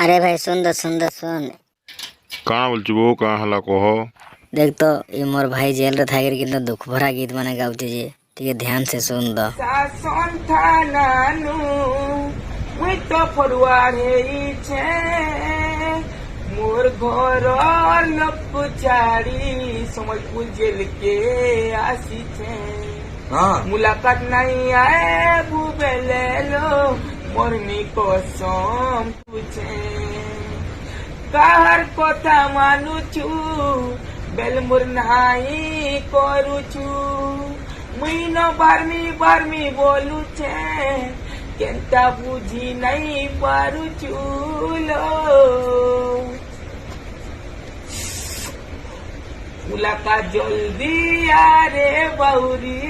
আরে ভাই सुन। কাଣା বলছি বউ কাঁ হেলা কহ। देख तो ये मोर भाई जेल रे थागिर कितना दुख भरा गीत माने गाउचे जे ठीक है ध्यान से सुन दो। শাসন থানানু মুই তো ফরওয়ার হেইছে মোর ঘরর লোক ছাড়ি সম্বলপুর জেলকে আসিছে মুলাকাত নাই আয়ে বুবেলে লো মরনি কসম তুছে কাহার কথা মানুছু বেলমুর নাই করুছু মুই ন বারমি বলুছে কেনটা বুঝি নাই পারুছু লো মুলাকাত জলদি আরে বাউরি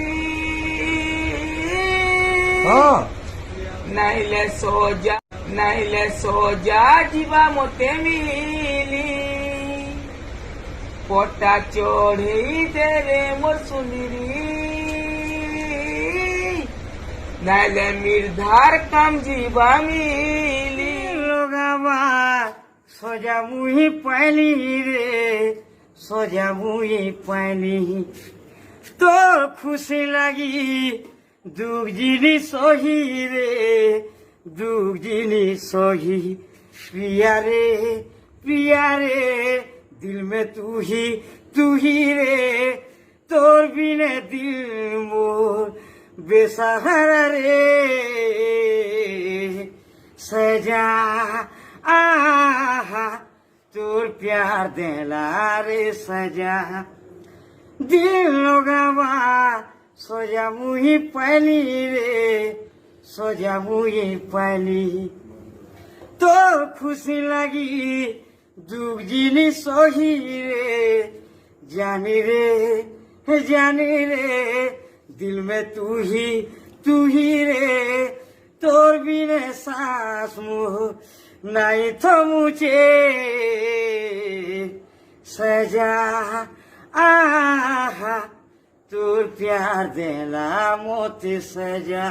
নাইলে সোজা ଯିବା ମତେ ମିଲି ପଟା ଚଢେଇ ଦେରେ মোর ସୁନିରି নাইলে মির্ধার কাম ଯିବା মিলি লোগাবা সোজা মুহি পাইলি রে সোজা মুহি পাইলি তোর খুশি লাগি দুঃখ জিনিস সহি রে দুঃখ জিনিস সহি প্রিয়া রে দিল মে তু ही রে তোর বিনে দিল মোর বেসাহারা রে सजा आहा তোর प्यार देला रे सजा दिल लोगावा सोजा मुही पाली रे सोजा मुही पाली তোর খুশি লাগি দুঃখ জিনিস সহি রে জানি রে দিল মে তু ही রে তোর বিনে শ্বাস মোহ নাই থমুছে सजा आहा তোর प्यार देला मोते सजा।